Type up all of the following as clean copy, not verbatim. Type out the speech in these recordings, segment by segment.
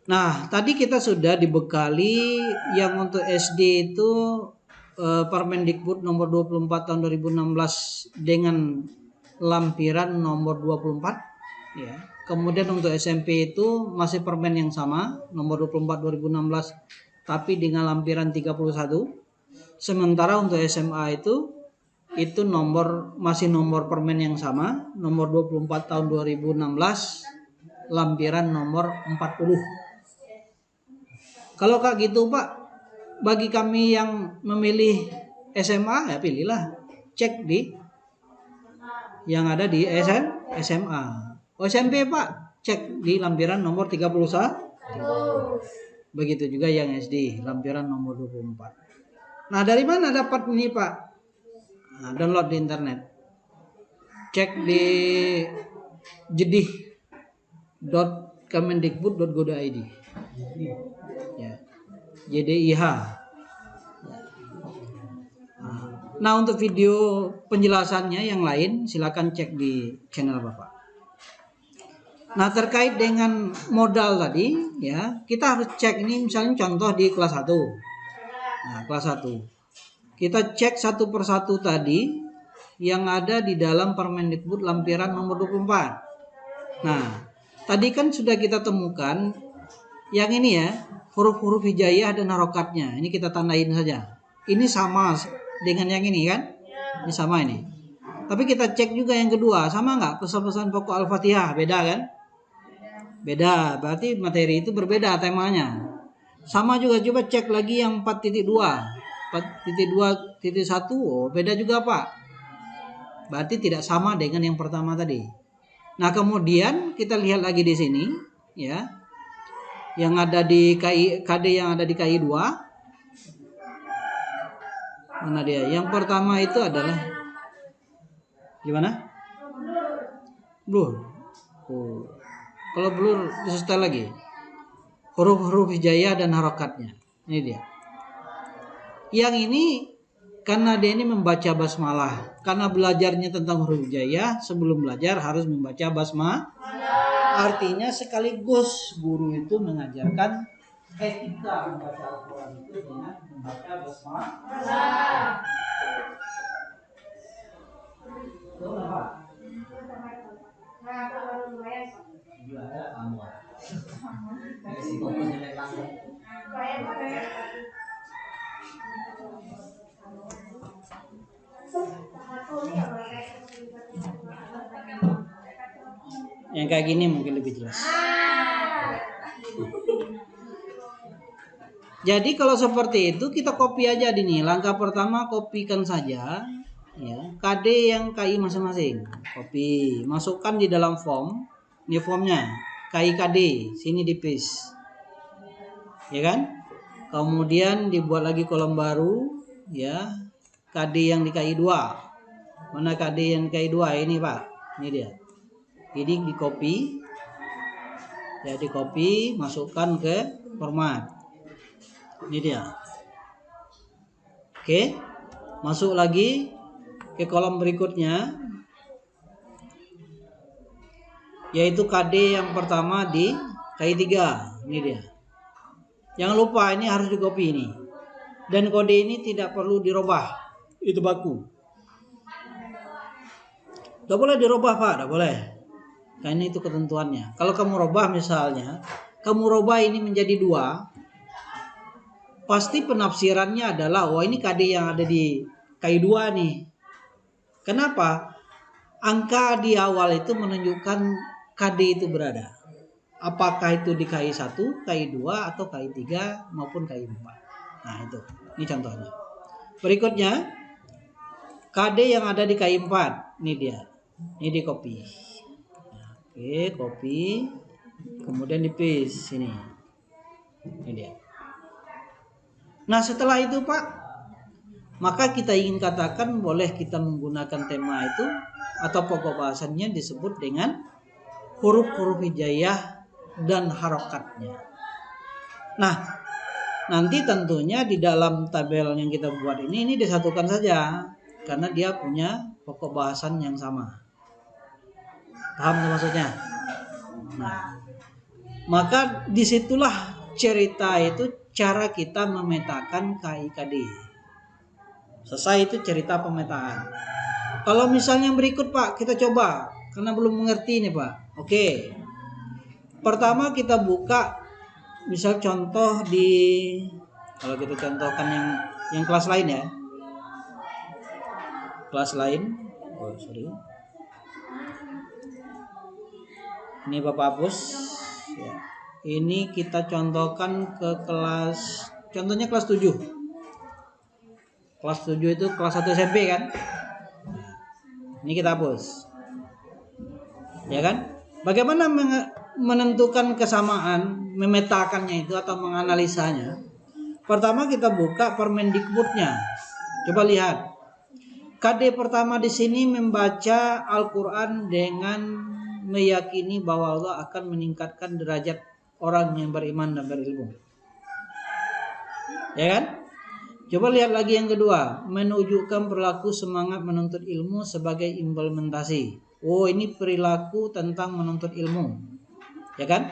Nah, tadi kita sudah dibekali yang untuk SD itu Permendikbud nomor 24 tahun 2016 dengan lampiran nomor 24 ya. Kemudian untuk SMP itu masih permen yang sama nomor 24 2016 tapi dengan lampiran 31. Sementara untuk SMA itu masih nomor permen yang sama nomor 24 tahun 2016 lampiran nomor 40. Kalau Kak gitu Pak, bagi kami yang memilih SMA ya pilihlah cek di yang ada di SMA. SMP Pak, cek di lampiran nomor 31. Begitu juga yang SD, lampiran nomor 24. Nah, dari mana dapat ini Pak? Nah, download di internet. Cek di jedih.kemendikbud.go.id. Ya. JDIH. Nah, untuk video penjelasannya yang lain silakan cek di channel Bapak. Nah, terkait dengan modal tadi ya, kita harus cek ini misalnya contoh di kelas 1. Nah, kelas 1. Kita cek satu persatu tadi yang ada di dalam Permendikbud lampiran nomor 24. Nah, tadi kan sudah kita temukan yang ini ya, huruf-huruf hijaiyah dan harokatnya. Ini kita tandain saja. Ini sama dengan yang ini kan? Ini sama ini. Tapi kita cek juga yang kedua, sama nggak pesan-pesan pokok Al-Fatihah? Beda kan? Beda, berarti materi itu berbeda temanya. Sama juga, coba cek lagi yang 4.2. 4.2.1, oh beda juga Pak. Berarti tidak sama dengan yang pertama tadi. Nah, kemudian kita lihat lagi di sini ya. Yang ada di KD yang ada di KI 2. Mana dia? Yang pertama itu adalah gimana? Blur. Oh. Kalau blur disetel lagi. Huruf-huruf hijaiyah dan harokatnya. Ini dia. Yang ini karena dia ini membaca basmalah. Karena belajarnya tentang huruf hijaiyah, sebelum belajar harus membaca basmalah. Artinya sekaligus guru itu mengajarkan etika membaca Al-Quran itu dengan membaca basmalah. Itu apa? Yang kayak gini mungkin lebih jelas. Jadi kalau seperti itu kita copy aja di nih. Langkah pertama kopikan saja ya KD yang KI masing-masing. Copy, masukkan di dalam form. Ini formnya. KI KD, sini di paste. Ya kan? Kemudian dibuat lagi kolom baru ya. KD yang di KI 2. Mana KD yang KI 2 ini, Pak? Ini dia. Ini di copy. Ya, di copy, masukkan ke format. Ini dia. Oke. Masuk lagi ke kolom berikutnya. Yaitu KD yang pertama di KI 3. Ini dia. Jangan lupa ini harus di copy ini. Dan kode ini tidak perlu dirubah. Itu baku. Tidak boleh dirubah, Pak. Tidak boleh. Karena itu ketentuannya. Kalau kamu rubah misalnya, kamu rubah ini menjadi 2. Pasti penafsirannya adalah, wah ini KD yang ada di KI 2 nih. Kenapa? Angka di awal itu menunjukkan KD itu berada. Apakah itu di KI 1, KI 2, atau KI 3 maupun KI 4. Nah itu, ini contohnya. Berikutnya, KD yang ada di KI 4. Ini dia. Ini di copy. Oke, copy. Kemudian di paste sini. Ini dia. Nah setelah itu Pak, maka kita ingin katakan boleh kita menggunakan tema itu atau pokok bahasannya disebut dengan huruf-huruf hijaiyah dan harokatnya. Nah nanti tentunya di dalam tabel yang kita buat ini disatukan saja karena dia punya pokok bahasan yang sama. Paham maksudnya? Nah, Maka disitulah cerita itu cara kita memetakan KIKD. Selesai itu cerita pemetaan. Kalau misalnya yang berikut Pak, kita coba karena belum mengerti nih Pak. Oke. Pertama kita buka misal contoh di, kalau kita contohkan yang kelas lain ya. Kelas lain. Oh, sorry. Ini Bapak hapus ya. Ini kita contohkan ke kelas, contohnya kelas 7. Kelas 7 itu kelas 1 SMP kan? Ini kita hapus. Ya kan? Bagaimana menentukan kesamaan, memetakannya itu atau menganalisanya? Pertama kita buka Permendikbudnya. Coba lihat. KD pertama di sini membaca Al-Qur'an dengan meyakini bahwa Allah akan meningkatkan derajat orang yang beriman dan berilmu. Ya kan? Coba lihat lagi yang kedua, menunjukkan perilaku semangat menuntut ilmu sebagai implementasi. Oh, ini perilaku tentang menuntut ilmu. Ya kan?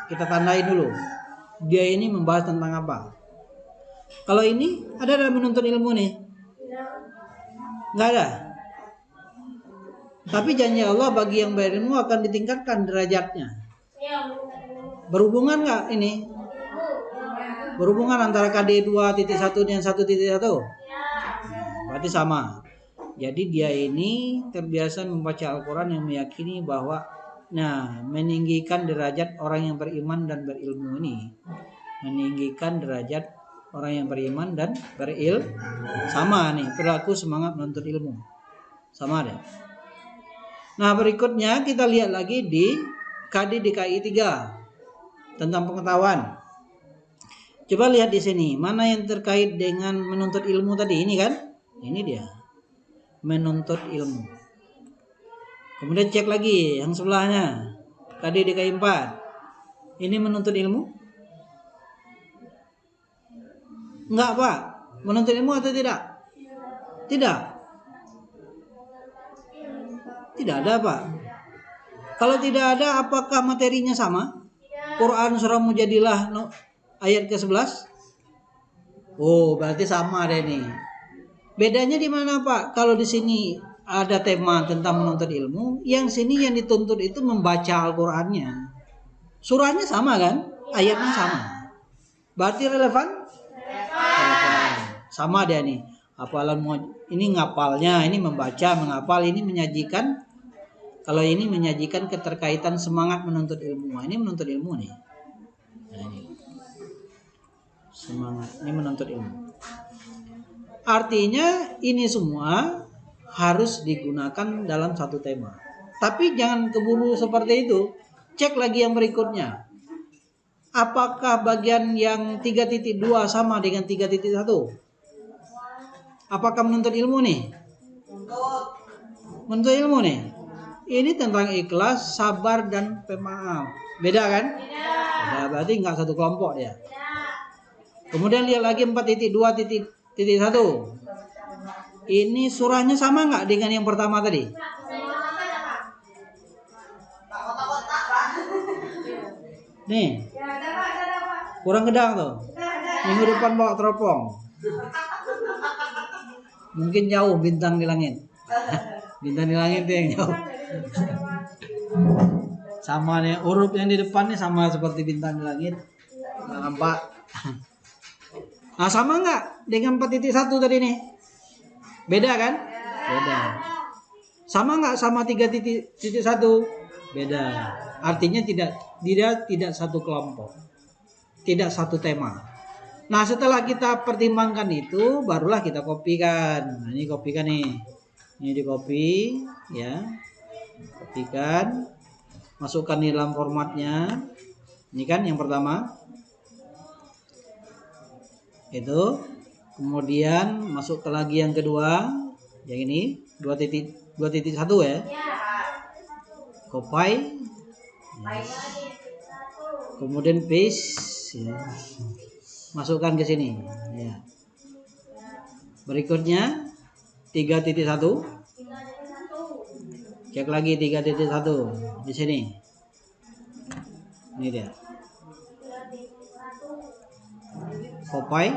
Kita tandain dulu. Dia ini membahas tentang apa? Kalau ini ada dalam menuntut ilmu nih? Enggak ada. Tapi janji Allah bagi yang berilmu akan ditingkatkan derajatnya. Berhubungan nggak ini? Berhubungan antara KD 2.1 dengan 1.1? Berarti sama. Jadi dia ini terbiasa membaca Al-Quran yang meyakini bahwa meninggikan derajat orang yang beriman dan berilmu ini. Meninggikan derajat orang yang beriman dan berilmu. Sama nih, perilaku semangat menuntut ilmu. Sama deh. Nah berikutnya kita lihat lagi di KD DKI 3 tentang pengetahuan. Coba lihat di sini, mana yang terkait dengan menuntut ilmu tadi, ini kan? Ini dia. Menuntut ilmu. Kemudian cek lagi yang sebelahnya. KD DKI 4. Ini menuntut ilmu? Enggak, Pak. Menuntut ilmu atau tidak? Tidak. Tidak ada, Pak. Kalau tidak ada, apakah materinya sama? Quran surah Mujadilah ayat ke-11? Oh, berarti sama deh nih. Bedanya di mana, Pak? Kalau di sini ada tema tentang menuntut ilmu, yang sini yang dituntut itu membaca Al-Qur'annya. Surahnya sama kan? Ayatnya sama. Berarti relevan? Relevan. Sama dia nih. Hafalan ini ngapalnya, ini membaca, menghafal, ini menyajikan. Kalau ini menyajikan keterkaitan semangat menuntut ilmu. Ini menuntut ilmu nih. Nah, ini. Semangat, ini menuntut ilmu. Artinya ini semua harus digunakan dalam satu tema. Tapi jangan keburu seperti itu. Cek lagi yang berikutnya. Apakah bagian yang 3.2 sama dengan 3.1? Apakah menuntut ilmu nih? Menuntut ilmu nih. Ini tentang ikhlas, sabar, dan pemaaf. Beda kan? Beda. Berarti nggak satu kelompok dia. Kemudian lihat lagi 4.2.1. Ini surahnya sama nggak dengan yang pertama tadi? Nih. Kurang gedang tuh. Minggu depan bawa teropong. Mungkin jauh bintang di langit. Bintang di langit itu yang jauh. Sama nih, huruf yang di depan nih sama seperti bintang di langit. Nampak. Nah, sama nggak dengan 4.1 tadi nih? Beda kan? Beda. Sama nggak sama 3.1? Beda. Artinya tidak satu kelompok. Tidak satu tema. Nah, setelah kita pertimbangkan itu, barulah kita kopikan. Nah, ini kopikan nih. Ini di copy, ya. Kopikan. Masukkan di dalam formatnya. Ini kan yang pertama. Itu. Kemudian masuk ke lagi yang kedua. Yang ini 2.1 ya. Copy. Kemudian paste, ya. Masukkan ke sini, ya. Berikutnya 3.1. Cek lagi 3.1 di sini. Ini dia. copy,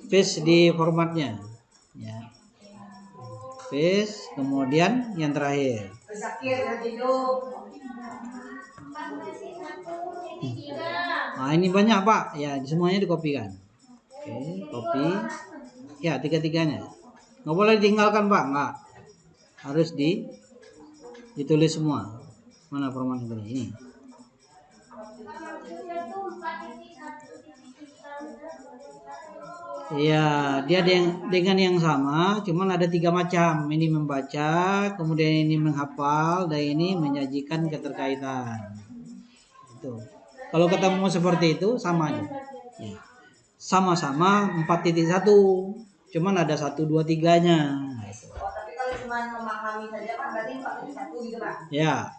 paste di formatnya, ya, paste, kemudian yang terakhir. Nah ini banyak Pak, ya semuanya dikopikan. Oke, copy, ya tiga-tiganya, nggak boleh ditinggalkan Pak, nggak, harus ditulis semua. Mana format ini? Ya, dia dengan yang sama, cuman ada 3 macam. Ini membaca, kemudian ini menghafal, dan ini menyajikan keterkaitan. Itu. Kalau ketemu seperti itu sama aja. Ya. Sama-sama 4.1, cuman ada 1, 2, 3-nya. Gitu. Oh, tapi kalau cuma memahami saja Pak, berarti 4.1 gitu Pak? Ya.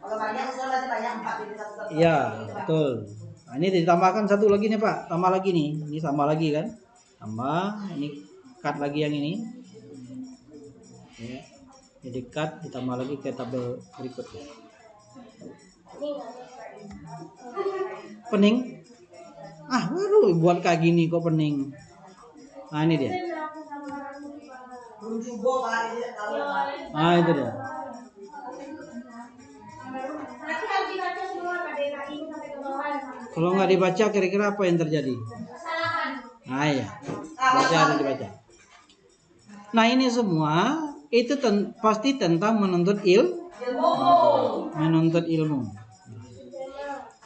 Kalau banyak usul berarti banyak 4.1. Iya, betul. Nah, ini ditambahkan satu lagi nih Pak, tambah lagi nih, ini tambah lagi kan, tambah, ini cut lagi yang ini, ya. Jadi cut ditambah lagi ke tabel berikutnya. Pening? Ah baru buat kayak gini kok pening. Nah ini dia. Ah itu dia. Kalau nggak dibaca kira-kira apa yang terjadi? Nah ya, baca harus dibaca. Nah ini semua itu pasti tentang menuntut ilmu.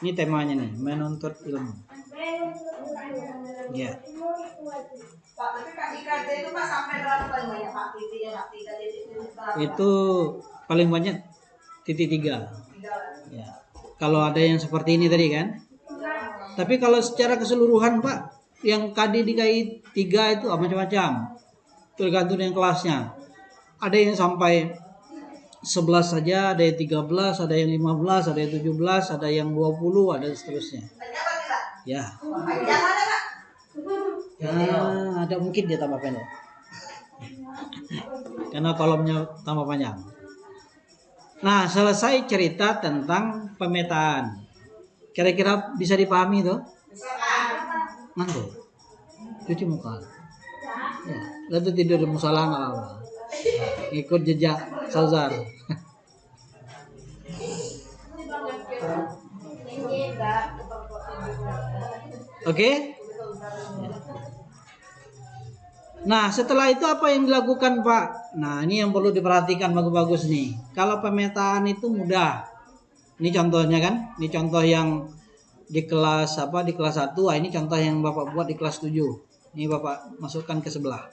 Ini temanya nih, menuntut ilmu. Ya. Pak, tapi KIKD itu Pak sampai berapa paling banyak Pak? Itu paling banyak titik 3. Ya. Kalau ada yang seperti ini tadi kan. Tapi kalau secara keseluruhan Pak, yang KD di KI 3 itu macam-macam. Tergantung dengan kelasnya. Ada yang sampai 11 saja, ada yang 13, ada yang 15, ada yang 17, ada yang 20, ada seterusnya. Ya. Ya, ada mungkin dia tambah pendek. Karena kolomnya tambah panjang. Nah, selesai cerita tentang pemetaan. Kira-kira bisa dipahami tuh? Ngantuk. Cuci muka. Ya, lalu tidur di musola nggak apa. Ikut jejak Sauzar. Oke? Nah, setelah itu apa yang dilakukan, Pak? Nah, ini yang perlu diperhatikan bagus-bagus nih. Kalau pemetaan itu mudah. Ini contohnya kan? Ini contoh yang di kelas Di kelas 1. Ini contoh yang Bapak buat di kelas 7. Ini Bapak masukkan ke sebelah.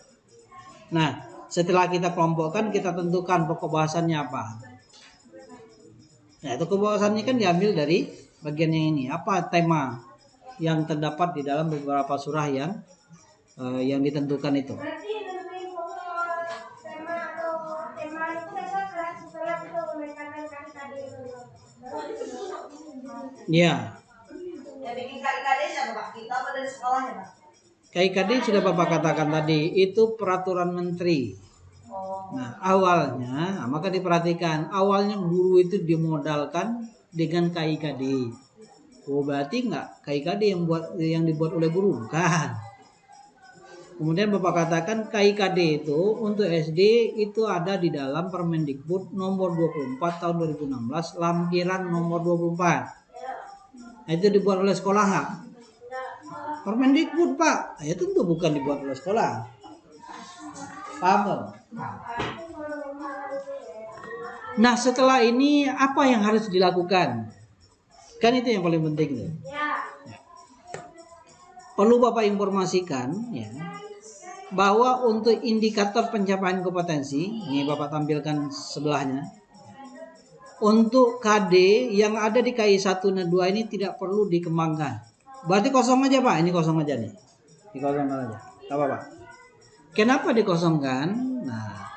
Nah, setelah kita kelompokkan, kita tentukan pokok bahasannya apa. Nah, itu kebahasannya kan diambil dari bagian yang ini. Apa tema yang terdapat di dalam beberapa surah yang ditentukan itu. Ya. Yang bikin KIKD siapa Pak? Kita apa dari sekolahnya Pak? KIKD sudah Bapak katakan tadi, itu peraturan menteri. Nah, awalnya, maka diperhatikan, awalnya guru itu dimodalkan dengan KIKD. Oh, berarti enggak KIKD yang dibuat oleh guru, bukan. Kemudian Bapak katakan KIKD itu untuk SD itu ada di dalam Permendikbud nomor 24 tahun 2016, lampiran nomor 24. Nah, itu dibuat oleh sekolah enggak? Permendikbud Pak, ya tentu bukan dibuat oleh sekolah. Paham dong? Nah setelah ini apa yang harus dilakukan? Kan itu yang paling penting tuh. Ya. Perlu Bapak informasikan ya, bahwa untuk indikator pencapaian kompetensi, ini Bapak tampilkan sebelahnya. Untuk KD yang ada di KI 1 dan 2 ini tidak perlu dikembangkan. Berarti kosong aja Pak, ini kosong aja nih. Dikosongkan aja. Enggak apa-apa. Kenapa dikosongkan? Nah,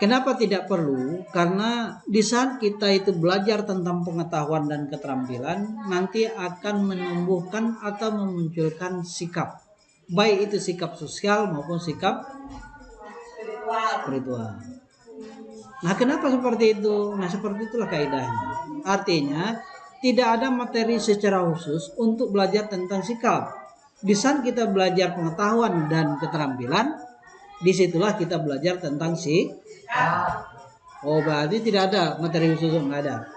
kenapa tidak perlu? Karena di saat kita itu belajar tentang pengetahuan dan keterampilan, nanti akan menumbuhkan atau memunculkan sikap. Baik itu sikap sosial maupun sikap spiritual. Nah, kenapa seperti itu? Nah, seperti itulah kaidahnya. Artinya, tidak ada materi secara khusus untuk belajar tentang sikap. Di saat kita belajar pengetahuan dan keterampilan, disitulah kita belajar tentang sikap. Oh, berarti tidak ada materi khusus, nggak ada.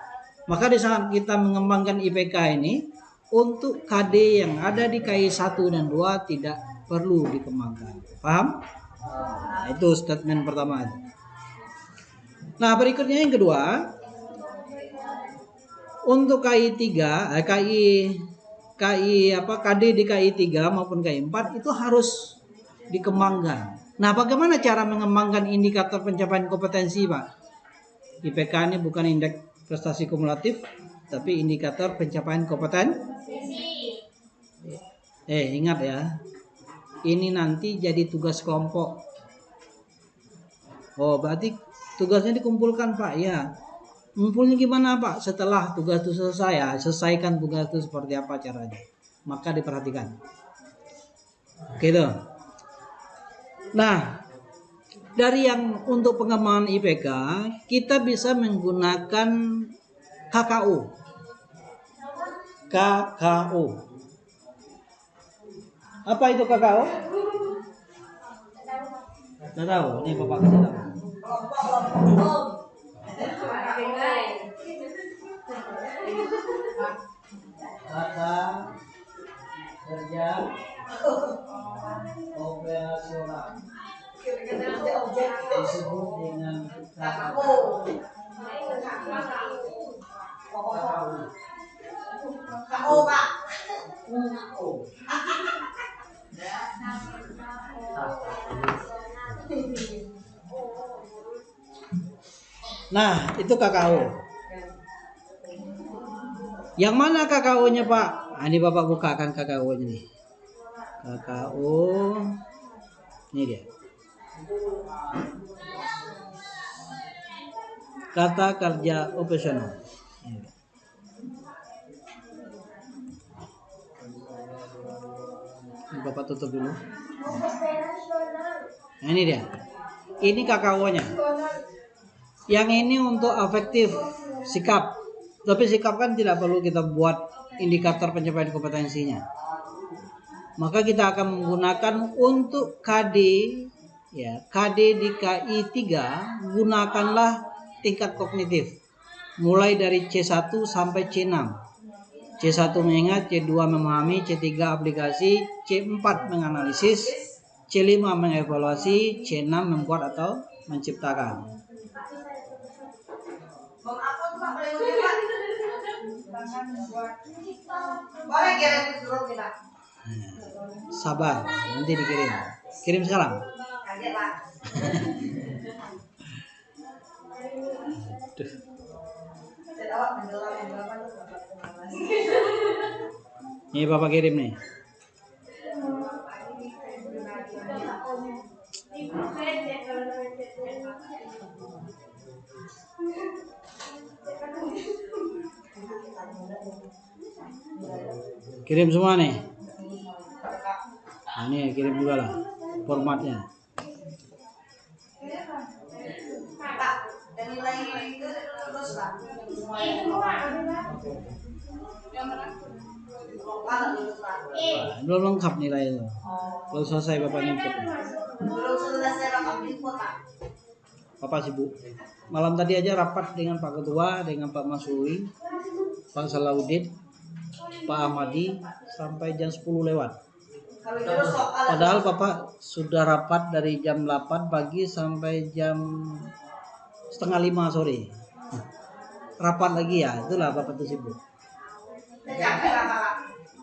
Maka di saat kita mengembangkan IPK ini, untuk KD yang ada di KI 1 dan 2 tidak perlu dikembangkan. Paham? Nah, itu statement pertama. Nah, berikutnya yang kedua, untuk KI 3, KD di KI 3 maupun KI 4 itu harus dikembangkan. Nah, bagaimana cara mengembangkan indikator pencapaian kompetensi, Pak? IPK ini bukan indeks prestasi kumulatif, tapi indikator pencapaian kompetensi. Ingat ya, ini nanti jadi tugas kelompok. Oh, berarti tugasnya dikumpulkan, Pak. Ya. Ngumpulnya gimana, Pak? Setelah tugas itu selesai, ya, selesaikan tugas itu seperti apa caranya. Maka diperhatikan. Gitu. Nah, dari yang untuk pengembangan IPK, kita bisa menggunakan KKU. KKU. Apa itu KKU? Tidak tahu. Ini Bapak kasih tahu. Kata kerja operasional disebut dengan KKU. Pak. Nah, itu KKU. Yang mana KKU-nya, Pak? Nah, ini Bapak bukakan KKU-nya nih. KKU. Ini dia. Kata kerja operasional. Ini Bapak tutup dulu. Nah, ini dia. Ini KKU-nya. Yang ini untuk afektif sikap. Tapi sikap kan tidak perlu kita buat indikator pencapaian kompetensinya. Maka kita akan menggunakan untuk KD, ya, KD di KI 3 gunakanlah tingkat kognitif. Mulai dari C1 sampai C6. C1 mengingat, C2 memahami, C3 aplikasi, C4 menganalisis, C5 mengevaluasi, C6 membuat atau menciptakan. Boleh kirim grup kita. Sabar, nanti dikirim. Kirim sekarang. Kaget, Pak. Ini Bapak kirim nih. Kirim semua nih. Nah, ini kirim juga lah formatnya. Pak, dan nilai itu terus, Pak. Belum lengkap nilai itu. Belum selesai Bapak input. Belum selesai Bapak input, Pak. Bapak sibuk. Malam tadi aja rapat dengan Pak Ketua, dengan Pak Masuri, Pak Salahuddin, Pak Ahmadi sampai jam 10 lewat. Padahal Bapak sudah rapat dari jam 8 pagi sampai jam setengah 5 sore. Rapat lagi ya, itulah Bapak tuh sibuk.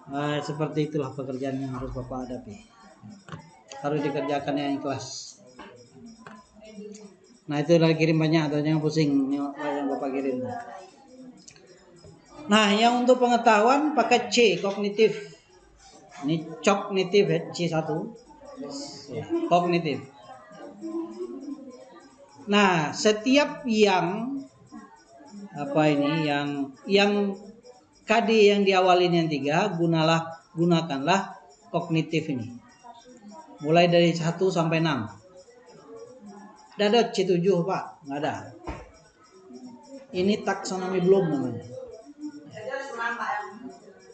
Nah, seperti itulah pekerjaan yang harus Bapak hadapi. Harus dikerjakan yang ikhlas. Nah, itu udah kirim banyak, atau jangan pusing yang Bapak kirim. Nah, yang untuk pengetahuan pakai C, kognitif. Ini kognitif ya, C1. Ya, kognitif. Nah, setiap yang yang KD yang diawali yang 3 gunakanlah kognitif ini. Mulai dari 1 sampai 6. Tidak ada C7, Pak, nggak ada. Ini taksonomi belum namanya.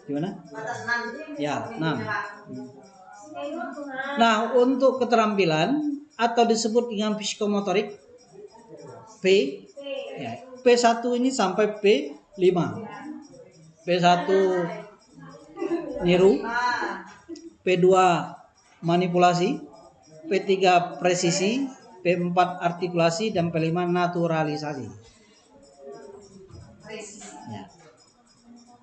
Gimana? Batas 6. Ya, 6. Nah, untuk keterampilan atau disebut dengan psikomotorik P, ya, P1 ini sampai P5. P1 niru, P2 manipulasi, P3 presisi, P4 artikulasi, dan P5 naturalisasi. Ya.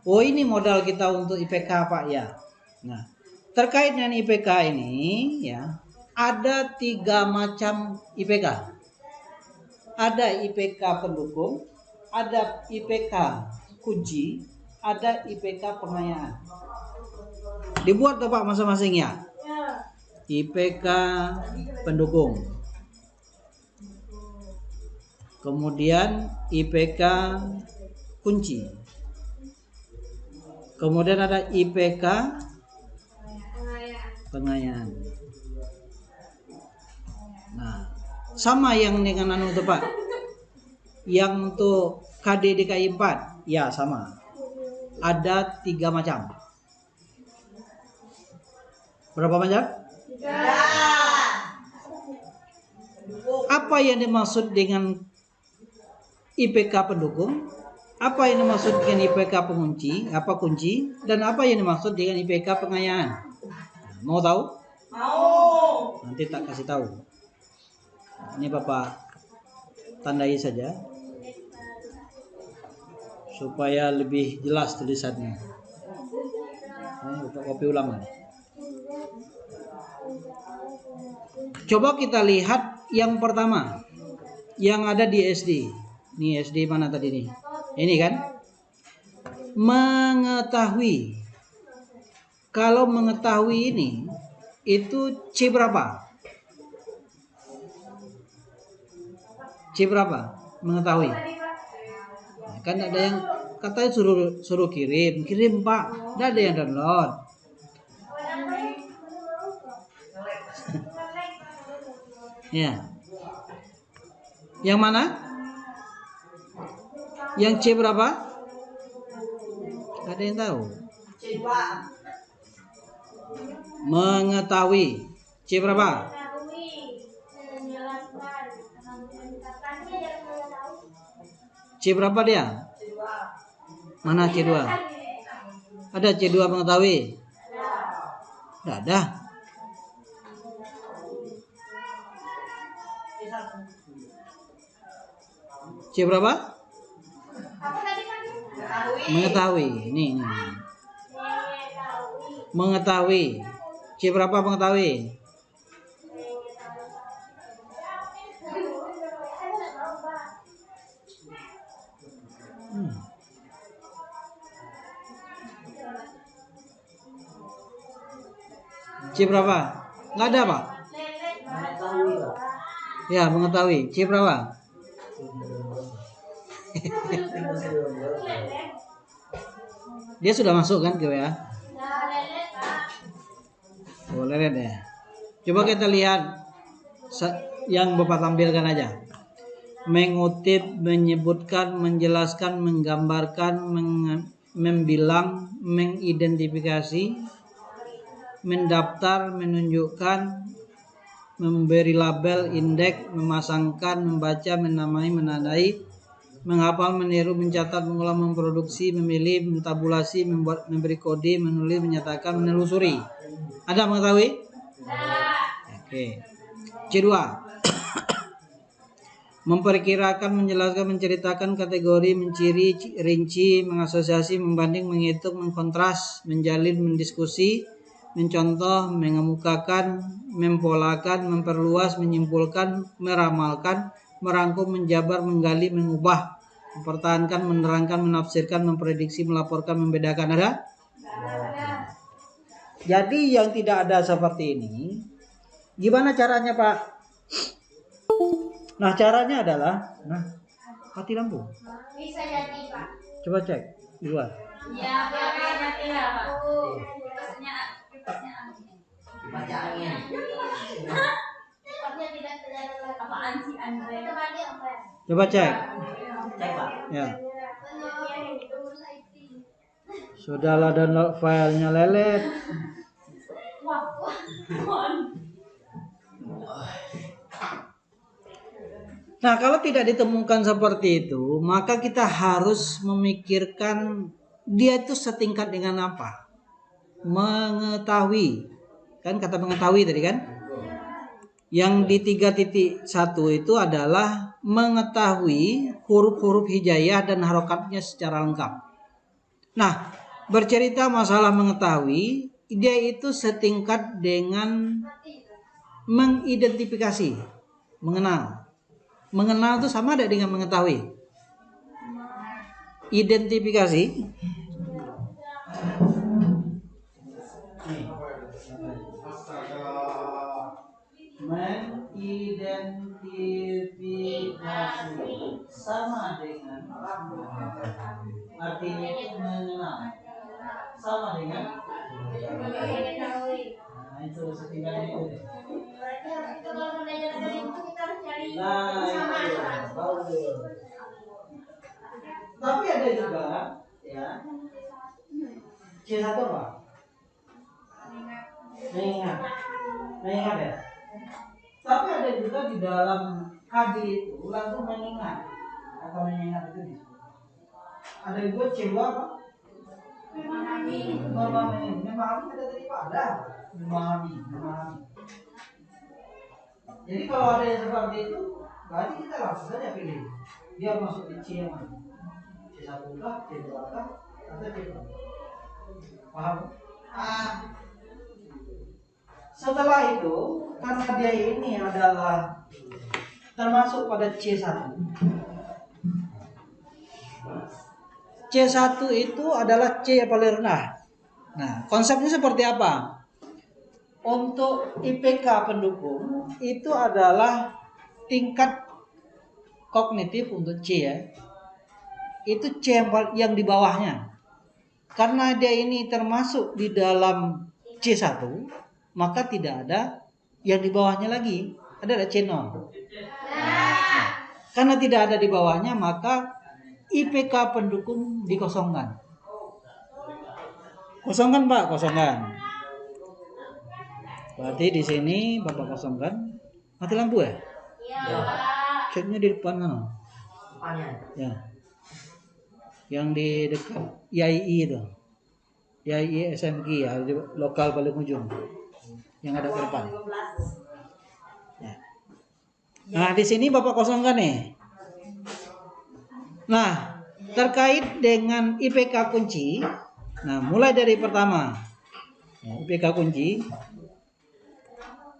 Oh, ini modal kita untuk IPK, Pak, ya. Nah, terkait dengan IPK ini, ya, ada 3 macam IPK. Ada IPK pendukung, ada IPK kunci, ada IPK pengayaan. Dibuat tuh Pak masing-masing ya. IPK pendukung. Kemudian IPK kunci. Kemudian ada IPK pengayaan. Nah, sama yang dengan anu itu Pak. Yang untuk KD DKI 4, ya sama. Ada 3 macam. Berapa macam? 3. Apa yang dimaksud dengan IPK pendukung? Apa yang dimaksud dengan IPK pengunci? Apa kunci? Dan apa yang dimaksud dengan IPK pengayaan? Mau tahu? Mau. Nanti tak kasih tahu. Ini Bapak tandai saja supaya lebih jelas tulisannya. Bapak kopi ulang. Coba kita lihat yang pertama yang ada di SD. Ini SD mana tadi nih? Ini kan? Mengetahui. Kalau mengetahui ini itu C berapa? C berapa? Mengetahui. Nah, kan ada yang katanya suruh kirim Pak. Tidak ada yang download. Ya. Yang mana? Yang C berapa? Ada yang tahu? C2. Mengetahui. C berapa? C berapa dia? C2. Mana C2? Ada C2 mengetahui? Tidak ada. C berapa? Mengetahui. Ini. Mengetahui. C berapa mengetahui? C berapa? Nggak ada Pak? Ya, mengetahui. C berapa? Dia sudah masuk kan ke WA? Oh, lelet ya. Coba kita lihat yang Bapak tampilkan aja. Mengutip, menyebutkan, menjelaskan, menggambarkan, membilang, mengidentifikasi, mendaftar, menunjukkan, memberi label, indeks, memasangkan, membaca, menamai, menandai, menghafal, meniru, mencatat, mengolah, memproduksi, memilih, mentabulasi, membuat, memberi kode, menulis, menyatakan, menelusuri. Ada mengetahui? Oke. C2. Memperkirakan, menjelaskan, menceritakan, kategori, menciri, rinci, mengasosiasi, membanding, menghitung, mengkontras, menjalin, mendiskusi, mencontoh, mengemukakan, mempolakan, memperluas, menyimpulkan, meramalkan, merangkum, menjabar, menggali, mengubah, mempertahankan, menerangkan, menafsirkan, memprediksi, melaporkan, membedakan. Ada? Jadi yang tidak ada seperti ini, gimana caranya Pak? Nah caranya adalah, mati lampu. Bisa jadi Pak. Coba cek di luar. Iya, mati lampu. Kipasnya angin. Baca angin. Kipasnya tidak terlalu lagi. Apaan sih Andre? Temani apa ya? Coba cek. Cek Pak. Ya. Sudahlah download filenya lelet. Nah, kalau tidak ditemukan seperti itu, maka kita harus memikirkan dia itu setingkat dengan apa. Mengetahui. Kan kata mengetahui tadi kan? Yang di 3.1 itu adalah mengetahui huruf-huruf hijaiyah dan harokatnya secara lengkap. Nah, bercerita masalah mengetahui, dia itu setingkat dengan mengidentifikasi, mengenal. Mengenal itu sama ada dengan mengetahui. Identifikasi. Mengidentifikasi sama dengan artinya itu mengenal. Sama dengan nah itu setingkatnya itu deh. Berarti harus itu kalau belajar dari itu kita harus cari Nah sama. itu bagus. Tapi ada juga ya C1 apa? Mengingat ya. Tapi ada juga di dalam KD itu langsung mengingat atau mengingat itu disebut. Ada juga C2 apa? Memahami ada tadi Pak ada memahami. Jadi kalau ada yang seperti itu, berarti kita langsung saja pilih dia masuk di C yang mana? C1 kah, C2 kah, atau C2? Paham? Setelah itu, karena dia ini adalah termasuk pada C1. C1 itu adalah C yang paling rendah. Nah, konsepnya seperti apa? Untuk IPK pendukung itu adalah tingkat kognitif untuk C ya. Itu C yang di bawahnya. Karena dia ini termasuk di dalam C1, maka tidak ada yang di bawahnya lagi. Ada C0. Karena tidak ada di bawahnya, maka IPK pendukung dikosongkan. Kosongkan Pak, kosongkan. Berarti di sini Bapak kosongkan. Mati lampu ya? Iya. Ceknya di depan kan? Depannya. Ya. Yang di dekat YII itu. YII SMK ya, di lokal paling ujung. Yang ada ke depan. Ya. Nah, di sini Bapak kosongkan nih. Nah, terkait dengan IPK kunci, nah mulai dari pertama, ya, IPK kunci.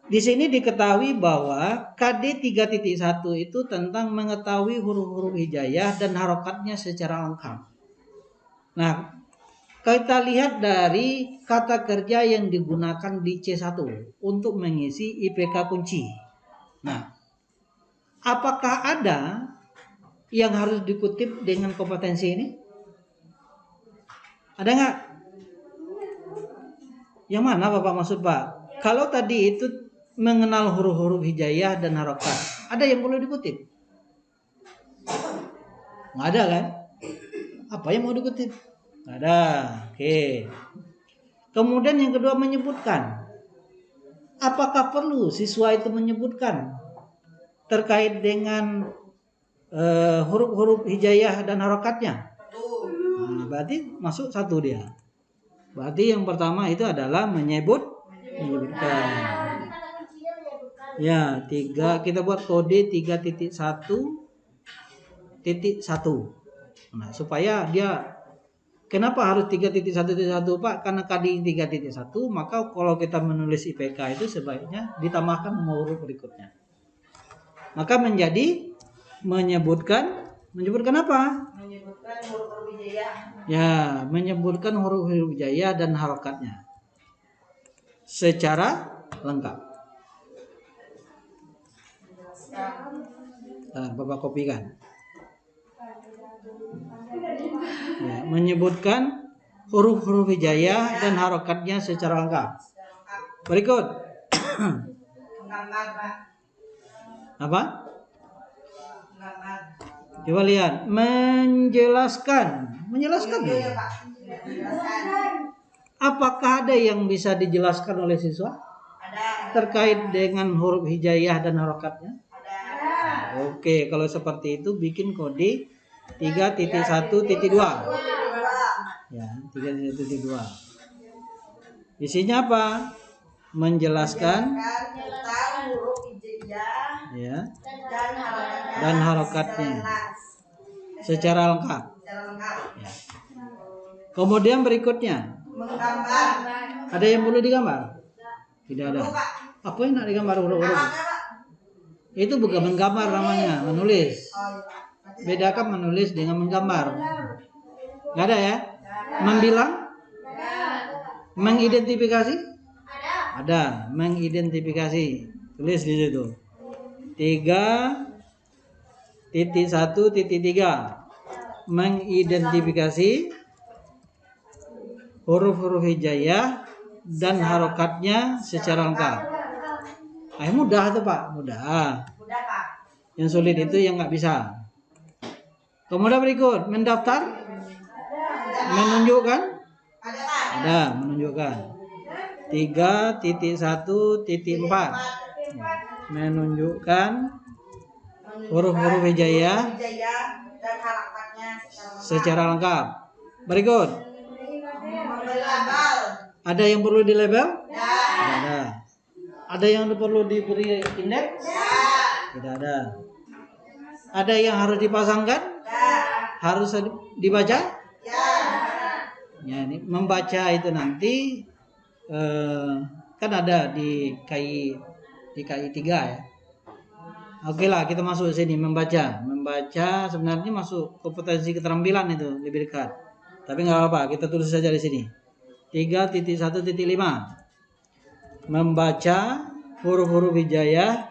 Di sini diketahui bahwa KD 3.1 itu tentang mengetahui huruf-huruf hijaiyah dan harokatnya secara lengkap. Nah, kita lihat dari kata kerja yang digunakan di C1 untuk mengisi IPK kunci. Nah, apakah ada yang harus dikutip dengan kompetensi ini? Ada nggak? Yang mana Bapak maksud Pak? Kalau tadi itu mengenal huruf-huruf hijaiyah dan harokat, ada yang perlu dikutip? Nggak ada kan? Apa yang mau dikutip? Nggak ada. Oke. Kemudian yang kedua menyebutkan. Apakah perlu siswa itu menyebutkan terkait dengan huruf-huruf hijaiyah dan harokatnya? Nah, berarti masuk satu dia. Berarti yang pertama itu adalah menyebutkan. Ya, 3 kita buat kode 3.1.1. Nah, supaya dia kenapa harus 3.1.1 Pak? Karena KD 3.1, maka kalau kita menulis IPK itu sebaiknya ditambahkan huruf berikutnya. Maka menjadi menyebutkan apa? Menyebutkan huruf-huruf hijaiyah. Ya, menyebutkan huruf-huruf hijaiyah dan harokatnya secara lengkap. Nah, Bapak kopikan. Ya, menyebutkan huruf-huruf hijaiyah dan harokatnya secara lengkap. Berikut. Gambar, Pak. Apa? Gambar. Coba lihat, menjelaskan. Menjelaskan. Iya, Pak. Jelaskan. Apakah ada yang bisa dijelaskan oleh siswa Ada. terkait dengan huruf hijaiyah dan harokatnya? Ada. Oke, kalau seperti itu bikin kode 3.1.2. Ya, 3.1.2. Isinya apa? Menjelaskan tentang huruf hijaiyah ya dan harokatnya secara lengkap. secara lengkap. Ya. Kemudian berikutnya, Menggambar. ada yang perlu digambar? Tidak ada. Perlu, Pak. Apa yang nak digambar huruf-huruf? Alatnya, Pak. Itu bukan menggambar namanya, menulis. Oh, iya, Pak. Bedakan menulis dengan menggambar. Nggak ada ya? Membilang? Mengidentifikasi? Ada. Mengidentifikasi. Tulis di situ. 3.1.3 mengidentifikasi huruf-huruf hijaiyah dan harokatnya secara lengkap. Mudah tuh Pak, mudah. Udah, Pak. Yang sulit itu yang nggak bisa. Kemudian berikut, mendaftar, menunjukkan, Ada, Pak. ada, menunjukkan. 3.1.4 menunjukkan huruf-huruf hijaiyah dan harokatnya secara lengkap. Berikut, Melabel. ada yang perlu dilabel? Ya. Tidak ada. Ada yang perlu diberi indeks? Ya. Tidak ada. Ada yang harus dipasangkan? Ya. Harus dibaca? Ya. Ya, ini membaca itu nanti kan ada di KI 3 ya. Oke lah, kita masuk ke sini membaca. Membaca sebenarnya masuk kompetensi keterampilan itu lebih dekat. Tapi nggak apa-apa, kita tulis saja di sini. 3.1.5 membaca huruf-huruf hijaiyah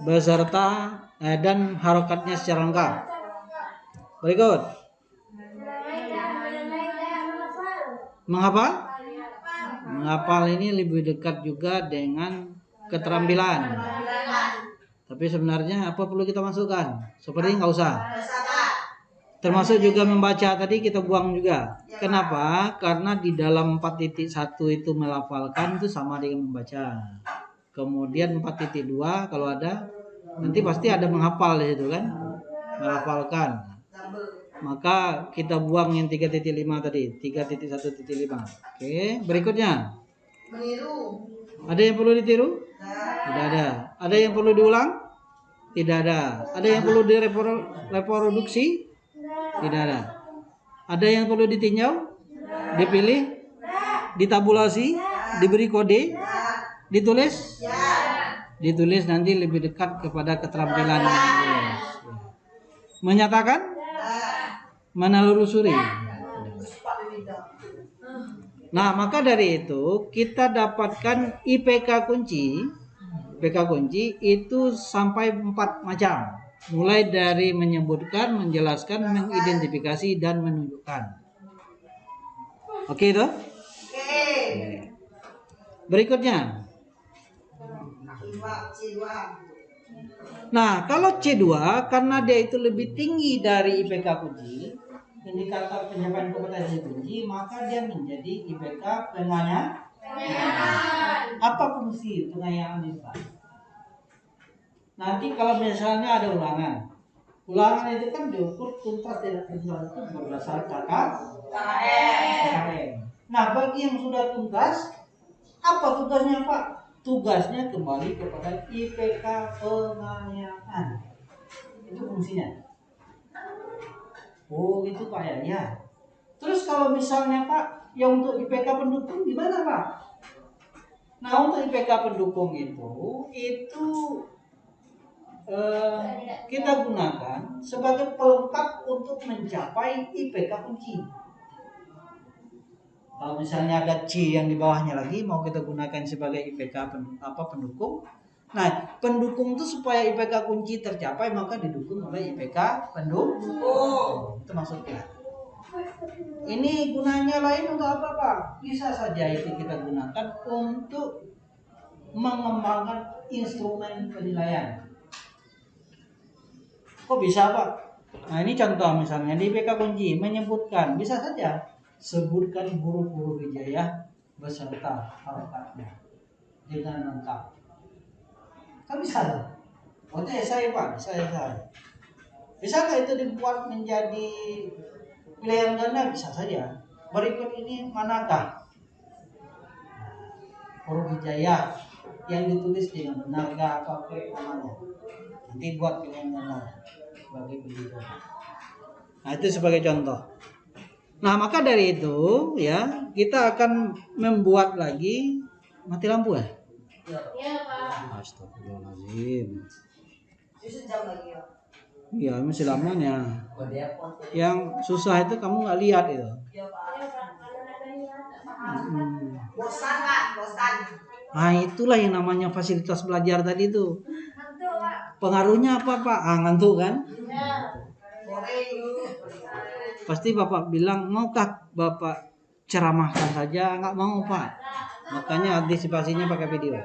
beserta dan harokatnya secara lengkap. Berikut, menghafal? Menghafal ini lebih dekat juga dengan keterampilan. Tapi sebenarnya apa perlu kita masukkan? Seperti nggak usah. Termasuk juga membaca tadi kita buang juga. Kenapa? Karena di dalam 4.1 itu melafalkan itu sama dengan membaca. Kemudian 4.2 kalau ada nanti pasti ada menghafal di situ kan? Melafalkan. Maka kita buang yang 3.5 tadi, 3.1.5. Oke, berikutnya. Meniru. Ada yang perlu ditiru? Tidak ada. Ada yang perlu diulang? Tidak ada. Ada yang perlu direproduksi? Tidak ada. Ada yang perlu ditinjau? Dipilih? Ditabulasi? Diberi kode? Ditulis? Ditulis nanti lebih dekat kepada keterampilan yang menulis. Menyatakan? Menelusuri. Nah, maka dari itu kita dapatkan IPK kunci. IPK kunci itu sampai 4 macam. Mulai dari menyebutkan, menjelaskan, mengidentifikasi, dan menunjukkan. Oke itu? Oke. Berikutnya. C2. Nah, kalau C2 karena dia itu lebih tinggi dari IPK kunci, indikator pencapaian kompetensi kunci, maka dia menjadi IPK pengayaan. Apa fungsi pengayaan itu, Pak? Nanti kalau misalnya ada ulangan itu kan diukur tuntas tidak tuntas itu berdasarkan KKM. Nah, bagi yang sudah tuntas, apa tugasnya Pak? Tugasnya kembali kepada IPK pengayaan. Itu fungsinya. Oh gitu Pak ya. Ya. Terus kalau misalnya Pak, yang untuk IPK pendukung gimana Pak? Nah untuk IPK pendukung itu kita gunakan sebagai pelengkap untuk mencapai IPK kunci. Kalau misalnya ada C yang di bawahnya lagi mau kita gunakan sebagai IPK pendukung. Nah, pendukung itu supaya IPK kunci tercapai maka didukung oleh IPK pendukung. Itu maksudnya. Ini gunanya lain untuk apa Pak? Bisa saja itu kita gunakan untuk mengembangkan instrumen penilaian. Kok bisa Pak? Nah ini contoh misalnya di IPK kunci menyebutkan, bisa saja sebutkan huruf-huruf hijaiyah beserta harokatnya dengan lengkap. Kan bisa lah. Oh itu saya Pak, saya. Bisakah itu dibuat menjadi pilihan ganda? Bisa saja. Berikut ini manakah huruf hijaiyah yang ditulis dengan benarkah apa namanya? Nanti buat pilihan ganda bagi pendidik. Nah itu sebagai contoh. Nah maka dari itu ya kita akan membuat lagi mati lampu ya. Iya, Pak. Astagfirullahaladzim. Sejam lagi ya. Iya masih lamanya. Yang susah itu kamu nggak lihat itu. Iya Pak. Iya, Pak. Kalau ada niat. Bosan Pak, bosan. Nah itulah yang namanya fasilitas belajar tadi itu. Ngantuk, Pak. Pengaruhnya apa Pak? Ngantuk kan? Iya. Pasti Bapak bilang maukah Bapak ceramahkan saja? Nggak mau Pak. Makanya antisipasinya pakai video.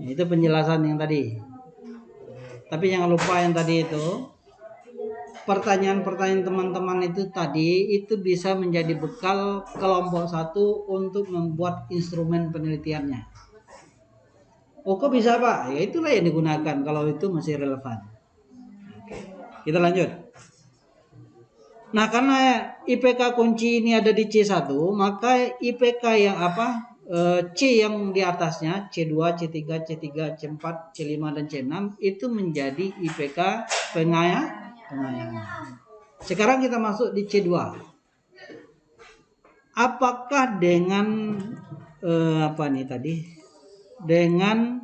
Itu penjelasan yang tadi. Tapi jangan lupa yang tadi itu. Pertanyaan-pertanyaan teman-teman itu tadi itu bisa menjadi bekal kelompok 1 untuk membuat instrumen penelitiannya. Oh kok bisa Pak? Ya itulah yang digunakan kalau itu masih relevan. Kita lanjut. Nah karena IPK kunci ini ada di C1, maka IPK yang apa? C yang di atasnya C2, C3, C3, C4, C5 dan C6 itu menjadi IPK pengayangan. Sekarang kita masuk di C2. Apakah dengan apa nih tadi? Dengan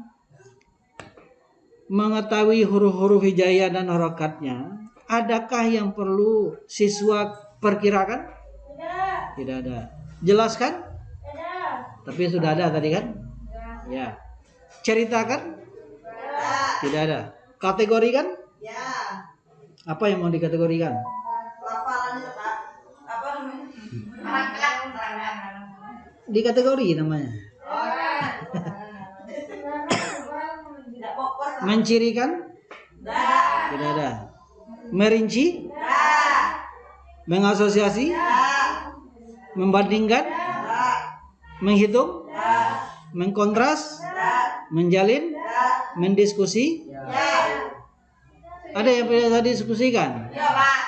mengetahui huruf-huruf hijaiyah dan harokatnya, adakah yang perlu siswa perkirakan? Tidak. Tidak ada. Jelaskan? Ada. Tapi sudah ada tadi kan? Ya. Ceritakan? Tidak ada. Kategorikan? Ya. Apa yang mau dikategorikan? Lapalan itu Pak. Apa namanya? Rangkap. Dikategori namanya. Tidak fokus. Mencirikan? Dah. Tidak ada. Merinci? Dah. Mengasosiasi? Dah. Membandingkan? Dah. Menghitung? Dah. Mengkontras? Dah. Menjalin? Dah. Mendiskusi? Ya. Ada yang bisa diskusikan? Ya Pak.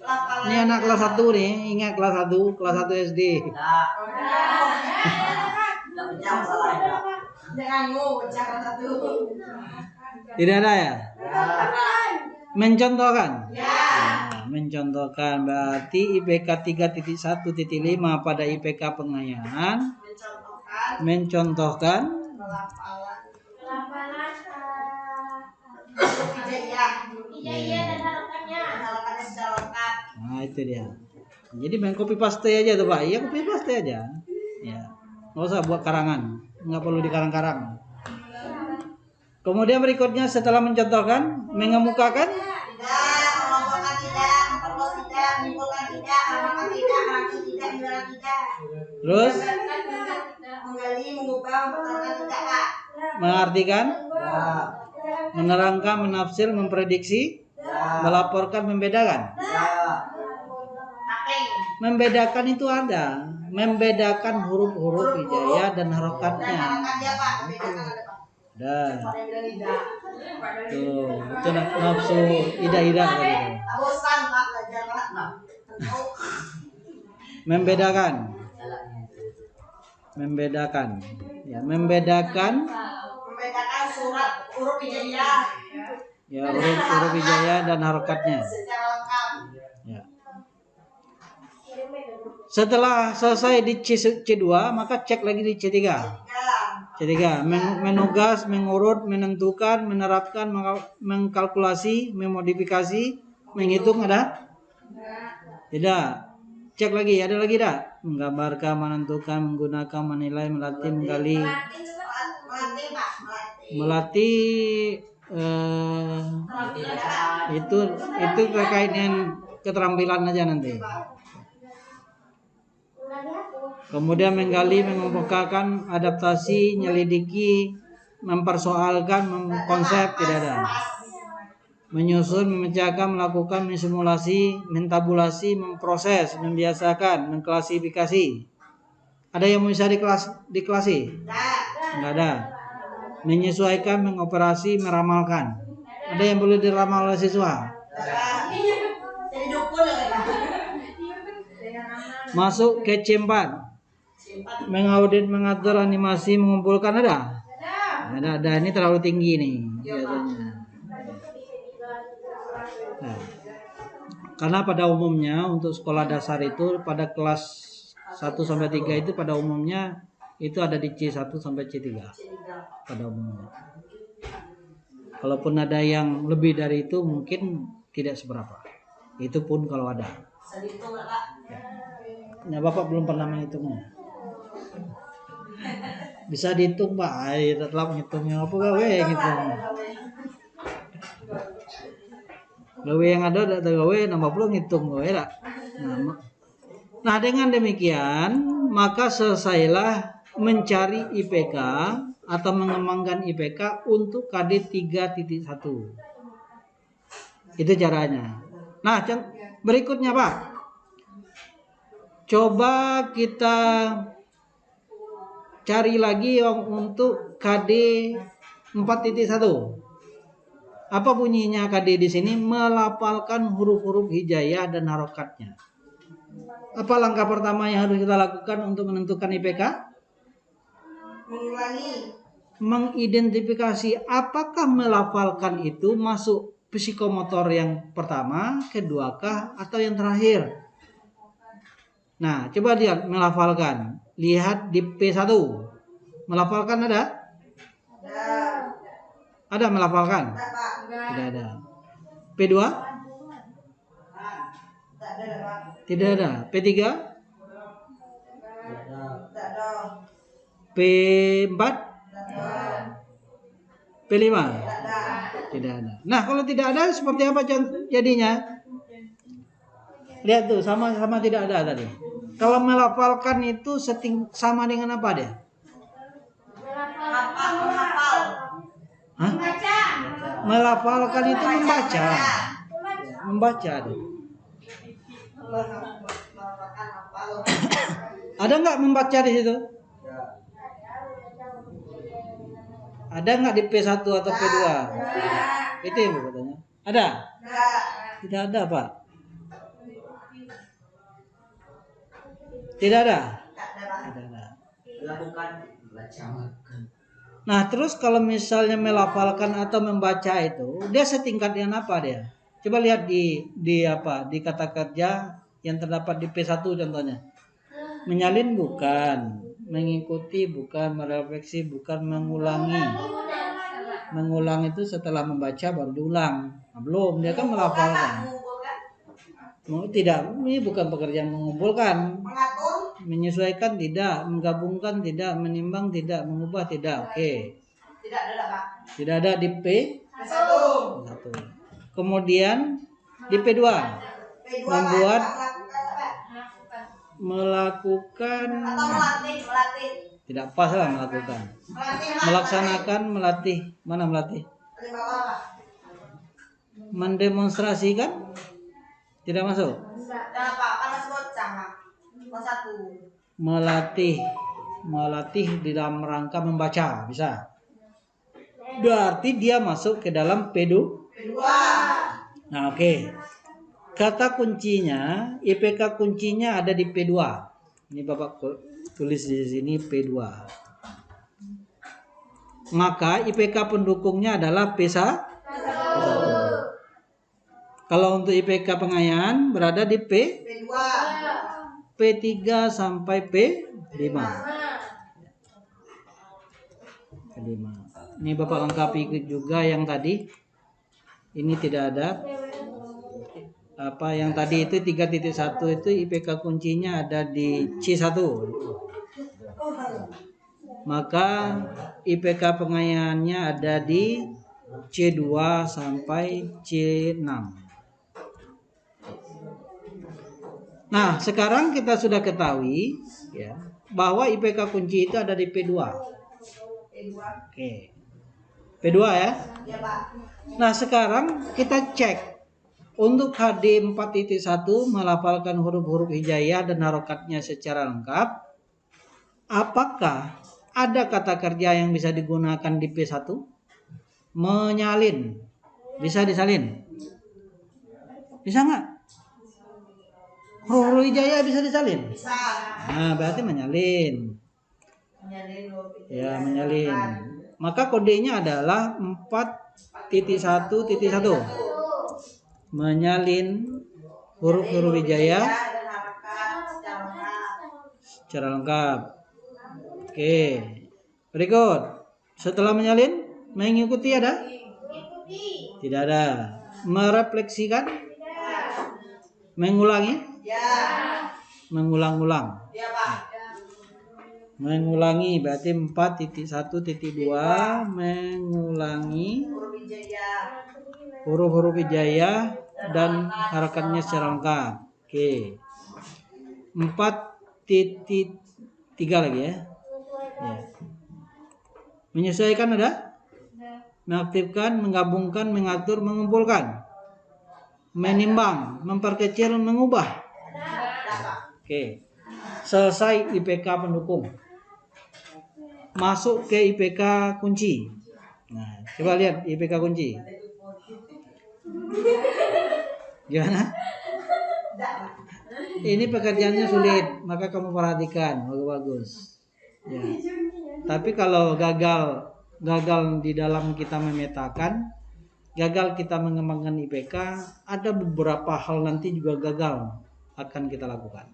Lapalan. Ini anak kelas 1 nih, ingat kelas 1 SD. Jam salah ya. Jangan jangan satu. Tidak ada ya? Mencontohkan? Ya. Nah, mencontohkan berarti IPK 3.1.5 pada IPK pengayangan mencontohkan Lapalan. Lapangan. Hijaiyah. Iya dan harokatnya. Halakannya secara lengkap. Nah itu dia. Jadi main copy paste aja tuh Pak. Iya copy paste aja. Ya. Nggak usah buat karangan. Nggak perlu dikarang-karang. Kemudian berikutnya setelah mencontohkan, mengemukakan. Tidak, mengelompokkan tidak, memperluas tidak, menyimpulkan tidak, mengamalkan tidak, merangkum tidak, menjelaskan tidak. Terus Menggali, mengubah, mempertahankan tidak Pak. mengartikan, menerangkan, menafsir, memprediksi, melaporkan, membedakan. Tapeng. Membedakan itu ada. Membedakan huruf-huruf hijaiyah dan harokatnya. Halakan dia Pak, bedakan ada Pak. Dah. Pada yang bilang tidak. Tuh, itu nafsu ida-ida tadi tuh. Bosan Pak, belajar Pak. Membedakan. Membedakan. Ya, membedakan Membedakan surat huruf hijaiyah ya huruf hijaiyah dan harokatnya. secara lengkap. Ya. Setelah selesai di C2, maka cek lagi di C3. C3, menugas, mengurut, menentukan, menerapkan, mengkalkulasi, memodifikasi, menghitung ada? Tidak. Cek lagi, ada lagi tidak? Menggambarkan, menentukan, menggunakan, menilai, melatih, menggali. Melatih Pak, melatih. Melatih itu terkait dengan keterampilan aja nanti. Kemudian menggali, mengemukakan, adaptasi, nyelidiki, mempersoalkan, mengkonsep, tidak ada. Menyusun, memecahkan, melakukan, mensimulasi, mentabulasi, memproses, membiasakan, mengklasifikasi. Ada yang bisa diklasi? Enggak ada. Menyesuaikan, mengoperasi, meramalkan. Ada yang boleh diramal oleh siswa? Jadi dukun ya. Masuk ke C4. Mengaudit, mengatur, animasi, mengumpulkan ada? Ada. Ini terlalu tinggi nih biasanya. Nah, karena pada umumnya untuk sekolah dasar itu pada kelas 1 sampai 3 itu pada umumnya itu ada di C1 sampai C3 pada umumnya. Kalaupun ada yang lebih dari itu mungkin tidak seberapa. Itu pun kalau ada. Ya, Bapak belum pernah menghitungnya. Bisa dihitung Pak, tetap menghitungnya apa gawe gitu. Gawe yang ada gawe nambah puluh ngitung gawe dak. Nah, dengan demikian maka selesailah mencari IPK atau mengembangkan IPK untuk KD 3.1. Itu caranya. Nah, berikutnya Pak. Coba kita cari lagi yang untuk KD 4.1. Apa bunyinya KD di sini? Melafalkan huruf-huruf hijaiyah dan harokatnya. Apa langkah pertama yang harus kita lakukan untuk menentukan IPK? Mengulangi. Mengidentifikasi apakah melafalkan itu masuk psikomotor yang pertama, kedua kah, atau yang terakhir. Nah, coba lihat melafalkan. Lihat di P1. Melafalkan ada? Ada melafalkan? Tidak ada. P2? Tidak ada. P3? P4? P5? Tidak ada. Nah, kalau tidak ada seperti apa jadinya? Lihat tuh, sama-sama tidak ada tadi. Kalau melafalkan itu sama dengan apa dia? Hah? Melafalkan itu membaca. Membaca deh. Ada nggak membaca di situ? Ada nggak di P1 atau P2? Itu yang katanya. Ada? Tidak ada Pak. Tidak ada. Tidak ada. Nah, terus kalau misalnya melafalkan atau membaca itu, dia setingkat dengan apa dia? Coba lihat di kata kerja yang terdapat di P1 contohnya. Menyalin bukan, mengikuti bukan, merefleksi bukan, mengulangi. Mengulang itu setelah membaca baru diulang. Nah, belum, dia kan melafalkan. Tidak, ini bukan pekerjaan mengumpulkan. Menyesuaikan tidak, menggabungkan tidak, menimbang tidak, mengubah tidak. Oke. Tidak ada di P1. Kemudian di P2 membuat, melakukan, tidak pas lah melakukan. Melaksanakan, melatih. Mana melatih? Mendemonstrasikan? Tidak masuk. Melatih di dalam rangka membaca bisa. Berarti dia masuk ke dalam P2. Nah, oke. Kata kuncinya, IPK kuncinya ada di P2. Ini Bapak tulis di sini P2. Maka IPK pendukungnya adalah P1. Kalau untuk IPK pengayaan berada di P2. P3 sampai P5. Ini Bapak lengkapi juga yang tadi. Ini tidak ada. Apa yang tadi itu 3.1 itu IPK kuncinya ada di C1. Maka IPK pengayaannya ada di C2 sampai C6. Nah, sekarang kita sudah ketahui ya bahwa IPK kunci itu ada di P2. Oke. P2 ya. Ya Pak. Nah, sekarang kita cek. Untuk HD 4.1 melafalkan huruf-huruf hijaiyah dan harokatnya secara lengkap. Apakah ada kata kerja yang bisa digunakan di P1? Menyalin. Bisa disalin? Bisa nggak? Huruf-huruf hijaiyah bisa disalin? Bisa. Nah, berarti menyalin. Menyalin huruf Ya, menyalin. Maka kodenya adalah 4.1.1. Menyalin huruf-huruf hijaiyah dan harakat secara lengkap. Oke. Berikut. Setelah menyalin, mengikuti ada? Tidak ada. Merefleksikan? Mengulangi? Ya. Mengulang-ulang. Ya Pak. Mengulangi berarti 4.1.2 mengulangi Huruf hijaiyah. huruf-huruf hijaiyah dan harakatnya secara lengkap. Oke. 4.3 lagi ya. Ya. Menyesuaikan ada? Mengaktifkan, menggabungkan, mengatur, mengumpulkan. Menimbang, memperkecil, mengubah. Oke. Selesai IPK pendukung. Masuk ke IPK kunci. Nah, coba lihat IPK kunci. Gimana? Ini pekerjaannya sulit, maka kamu perhatikan, bagus. Ya. Tapi kalau gagal di dalam kita memetakan, gagal kita mengembangkan IPK, ada beberapa hal nanti juga gagal akan kita lakukan.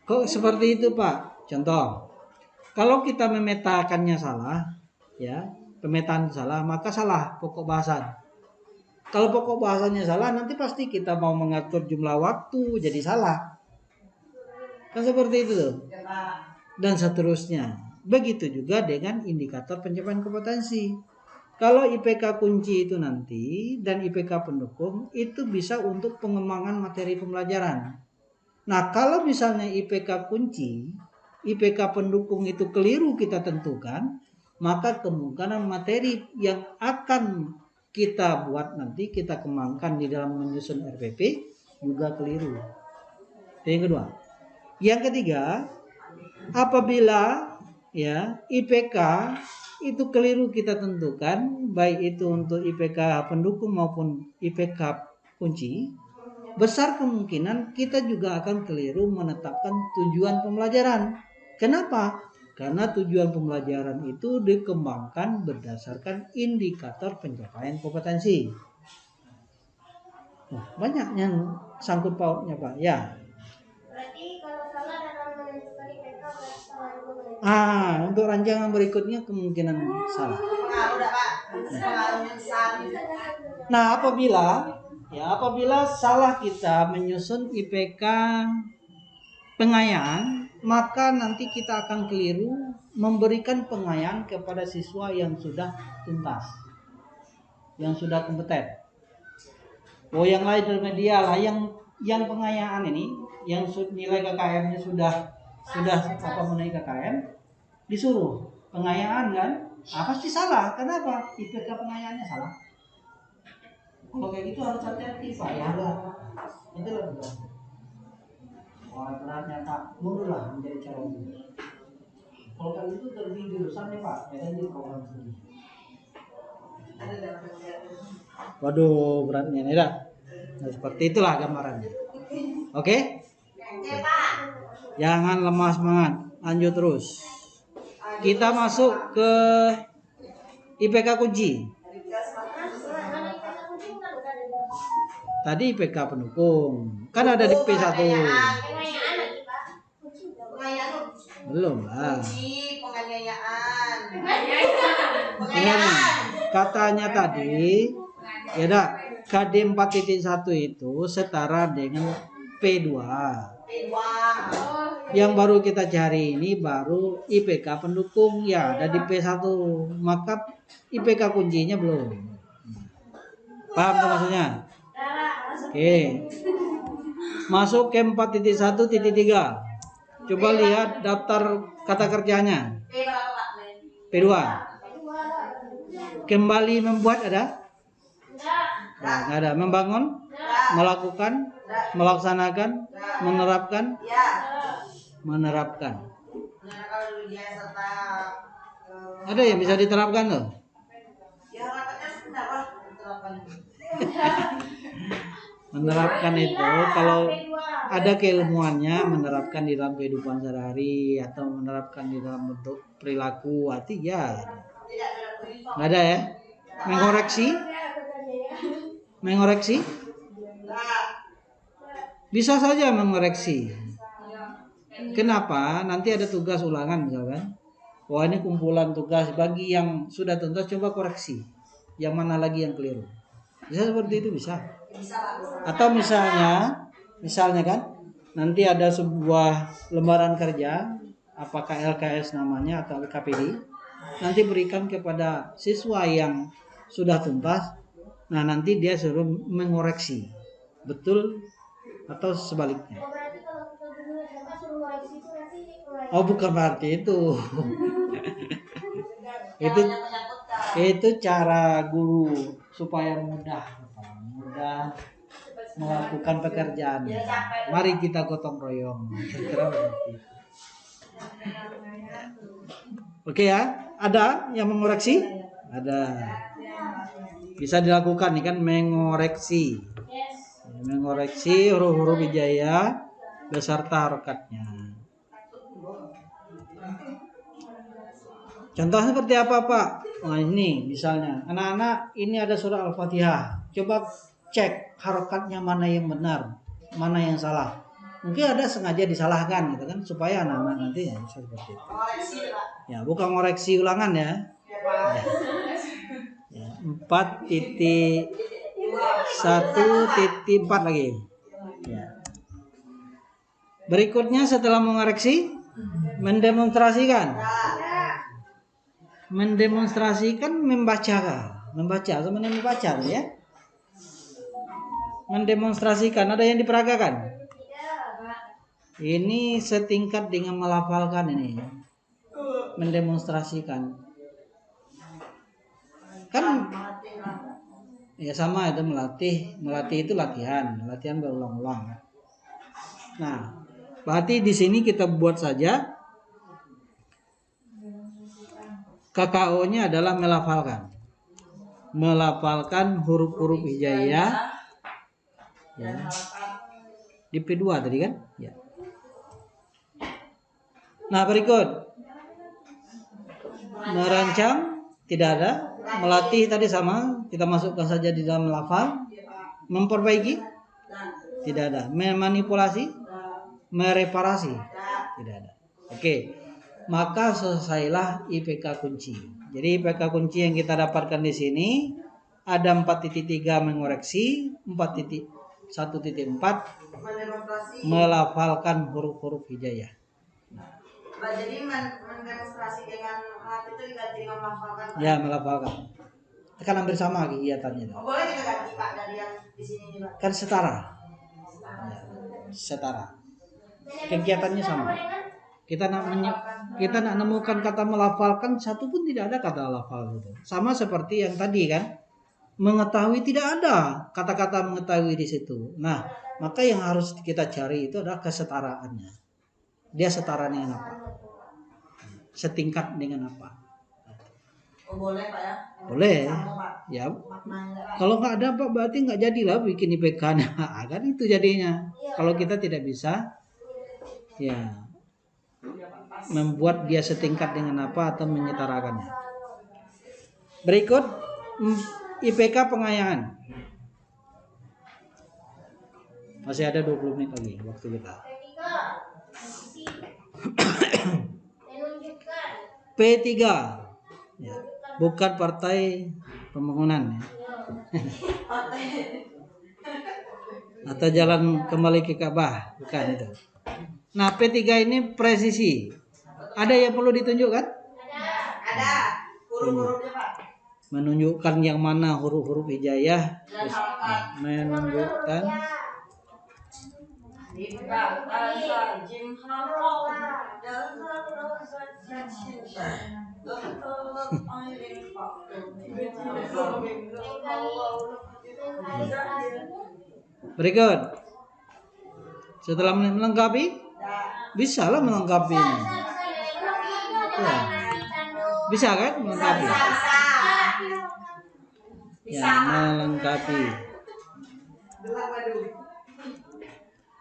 Kok seperti itu, Pak? Contoh, kalau kita memetakannya salah, ya, pemetaan salah, maka salah pokok bahasan. Kalau pokok bahasanya salah, nanti pasti kita mau mengatur jumlah waktu jadi salah. Kan seperti itu tuh. Dan seterusnya. Begitu juga dengan indikator pencapaian kompetensi. Kalau IPK kunci itu nanti dan IPK pendukung itu bisa untuk pengembangan materi pembelajaran. Nah, kalau misalnya IPK kunci, IPK pendukung itu keliru kita tentukan, maka kemungkinan materi yang akan kita buat nanti, kita kembangkan di dalam menyusun RPP juga keliru. Itu yang kedua. Yang ketiga, apabila ya IPK itu keliru kita tentukan, baik itu untuk IPK pendukung maupun IPK kunci, besar kemungkinan kita juga akan keliru menetapkan tujuan pembelajaran. Kenapa? Karena tujuan pembelajaran itu dikembangkan berdasarkan indikator pencapaian kompetensi. Nah, banyak yang sangkut pautnya, Pak. Ya. Berarti kalau salah dalam menentukan IPK berarti salah juga. Untuk rancangan berikutnya kemungkinan salah. Pengaruh dah Pak. Pengaruhnya besar. Nah, apabila salah kita menyusun IPK pengayaan, maka nanti kita akan keliru memberikan pengayaan kepada siswa yang sudah tuntas, yang sudah kompeten. Oh, yang lain remedial lah, yang pengayaan ini, yang nilai KKM-nya sudah menaik KKM, disuruh pengayaan kan? Pasti salah. Kenapa? IPK pengayaannya salah. Kalau kayak gitu harus hati-hati, Pak. Ya, itu lebih berat. Wah, beratnya Pak, mundurlah menjadi calon. Kalau kayak itu terjadi jurusannya Pak, ya kan jadi program studi. Waduh, beratnya nih dah. Nah, seperti itulah gambarannya. Oke? Jangan lemah semangat, lanjut terus. Kita masuk ke IPK kunci. Tadi IPK pendukung, kan ada di P1. Belum lah. Penganiayaan. Ingat, katanya tadi, ya dah, KD 4.1 itu setara dengan P2. Yang baru kita cari ini baru IPK pendukung, ya ada di P1. Maka IPK kuncinya belum. Paham tuh maksudnya? Oke. Masuk ke 4.1.3. Coba lihat daftar kata kerjanya. P2. P2 Kembali membuat ada? enggak Nah, nggak ada. Membangun, melakukan, melaksanakan, menerapkan, Ya. menerapkan. Nah, kalau dia serta Ada yang bisa diterapkan loh. ya harapannya sebentar lah diterapkan. Menerapkan itu kalau ada keilmuannya, menerapkan di dalam kehidupan sehari-hari atau menerapkan di dalam bentuk perilaku, arti ya Tidak ada nggak ada ya. Mengoreksi, mengoreksi bisa saja mengoreksi. Kenapa? Nanti ada tugas ulangan misalkan. Wah, ini kumpulan tugas, bagi yang sudah tuntas coba koreksi. Yang mana lagi yang keliru. Bisa seperti itu bisa. Atau misalnya kan, nanti ada sebuah lembaran kerja, apakah LKS namanya atau LKPD, nanti berikan kepada siswa yang sudah tuntas. Nah, nanti dia suruh mengoreksi. Betul atau sebaliknya. Oh, berarti kalau kita dulu SMA suruh koreksi itu nanti Oh, bukan berarti itu. Itu cara guru supaya mudah melakukan pekerjaan. Mari kita gotong royong. Kira-kira begitu. Oke ya, ada yang mengoreksi? Ada. Bisa dilakukan nih kan, mengoreksi. yes Mengoreksi huruf-huruf hijaiyah beserta harokatnya. Contoh seperti apa, Pak? Nah, ini misalnya, anak-anak ini ada surah Al-Fatihah. Coba cek harokatnya mana yang benar, mana yang salah. Mungkin ada sengaja disalahkan gitu kan, supaya anak-anak nanti ya bisa seperti itu. koreksi lah. Ya, bukan ngoreksi ulangan ya. Ya, 4.1.4 lagi. Ya. Berikutnya setelah mengoreksi, mendemonstrasikan. Mendemonstrasikan membaca atau membaca ya. Mendemonstrasikan ada yang diperagakan. Ini setingkat dengan melafalkan ini. Mendemonstrasikan. Kan ya sama itu melatih itu latihan berulang-ulang. Nah, berarti di sini kita buat saja KKO-nya adalah melafalkan huruf-huruf hijaiyah ya. Di P2 tadi kan ya. Nah, berikut merancang tidak ada, melatih tadi sama, kita masukkan saja di dalam lafal. Memperbaiki tidak ada, memanipulasi, mereparasi tidak ada. Oke, maka selesailah IPK kunci. Jadi IPK kunci yang kita dapatkan di sini ada 4.3 mengoreksi, 4.1.4 melafalkan huruf-huruf hijaiyah. Jadi mendemonstrasi dengan alat itu diganti dengan melafalkan. Ya, melafalkan. Kan hampir sama kegiatannya. Oh, boleh kita ganti Pak dari yang di sini nih Pak. Kan setara. Ya, setara. Kegiatannya sama. Kita nak menemukan kata melafalkan, satu pun tidak ada kata lafal itu. Sama seperti yang tadi kan. Mengetahui tidak ada kata-kata mengetahui di situ. Nah, maka yang harus kita cari itu adalah kesetaraannya. Dia setara dengan apa? Setingkat dengan apa? Oh, boleh Pak ya? Boleh. Sama, Pak. Ya. Maknanya, Pak. Kalau nggak ada Pak, berarti nggak jadilah bikin IPK-nya. Kan itu jadinya. Kalau kita tidak bisa, ya membuat dia setingkat dengan apa atau menyetarakannya. Berikut IPK pengayangan. Masih ada 20 menit lagi waktu kita. P3 ya, bukan Partai Pembangunan ya. Atau jalan kembali ke Ka'bah, bukan itu. Nah, P3 ini presisi. Ada yang perlu ditunjukkan? Ada huruf-hurufnya Pak. Menunjukkan yang mana huruf-huruf hijaiyah, Dan halaman. menunjukkan Berikut. Setelah melengkapi, bisa lah melengkapi ini. Ya. Bisa kan melengkapi? Ya, melengkapi.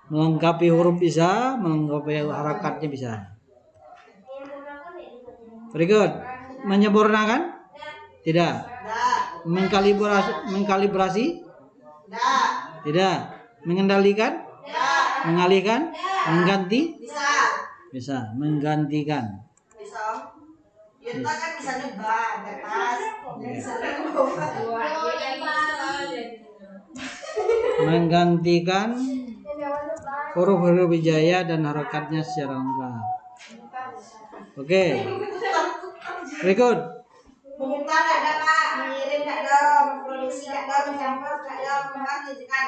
Melengkapi huruf bisa, melengkapi harakatnya bisa. Berikut. Menyempurnakan? Tidak. Mengkalibrasi? Tidak. Mengendalikan? Mengalihkan? Mengganti? Bisa. Menggantikan. Kita kan bisa nebak, bebas, bisa nebak. Menggantikan huruf-huruf hijaya dan harakatnya secara lengkap. Oke. Berikut. Mengumumkan ada Pak, mengirim ada, memproduksi ada, mencampur ada, menyajikan.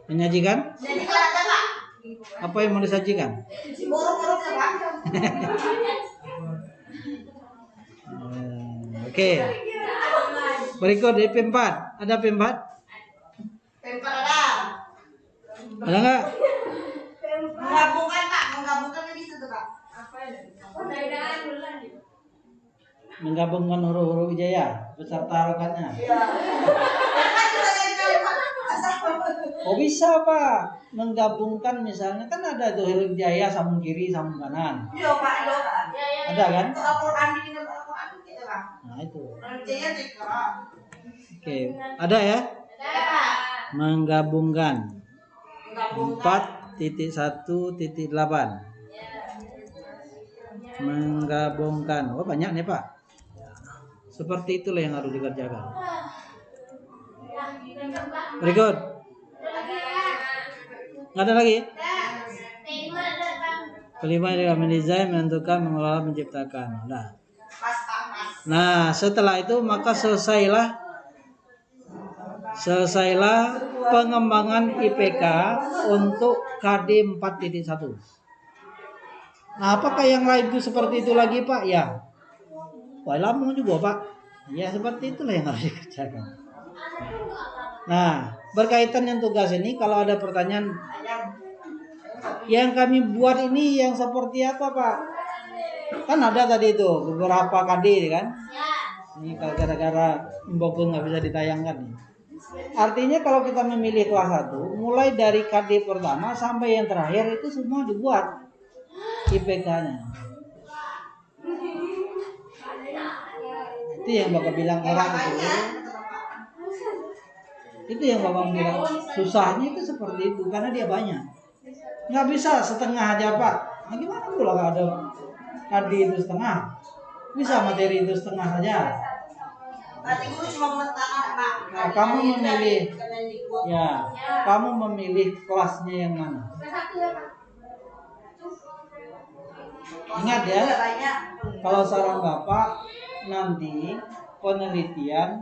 Menyajikan? Menyajikan ada Pak. Apa yang mau disajikan? Buruk-buruk ya Pak. Oke. Berikut di P4. Ada P4? P4 ada. Ada nggak? Menggabungkan Pak, menggabungkan ini bisa tuh Pak. Menggabungkan huruf-huruf hijaya beserta harakatnya. Iya. Kan bisa jadi kalimat asal. Oh bisa Pak. Menggabungkan misalnya kan ada tuh huruf hijaya sambung kiri sambung kanan. Iya Pak, iya Pak. Ada kan? Untuk Al-Quran ini Al-Quran gitu Pak. Nah itu. Kerjanya juga. Oke. Ada ya? Ada Pak. Menggabungkan. Menggabungkan. 4.1.8. Menggabungkan. Oh banyak nih Pak. Seperti itulah yang harus dikerjakan. Berikut. Nggak ada lagi? Kelima adalah mendesain, menentukan, mengelola, menciptakan. Nah, setelah itu maka selesailah pengembangan IPK untuk KD 4.1. Nah, apakah yang lain itu seperti itu lagi Pak? Ya. Wah, lama juga Pak. Ya seperti itulah yang harus dikerjakan. Nah, berkaitan dengan tugas ini, kalau ada pertanyaan, yang kami buat ini yang seperti apa Pak? Kan ada tadi itu beberapa KD kan? Ini gara-gara Mboko nggak bisa ditayangkan nih. Artinya kalau kita memilih kelas 1, mulai dari KD pertama sampai yang terakhir itu semua dibuat IPK-nya. Itu yang Bapak bilang orang itu. Itu yang Bapak bilang susahnya itu seperti itu karena dia banyak. Nggak bisa setengah aja Pak. Nah gimana pula kalau ada KD itu setengah? Bisa materi itu setengah saja. Berarti guru cuma menetapkan Pak. Nah, kamu memilih, ya, kamu memilih kelasnya yang mana? Ingat ya, kalau saran Bapak nanti penelitian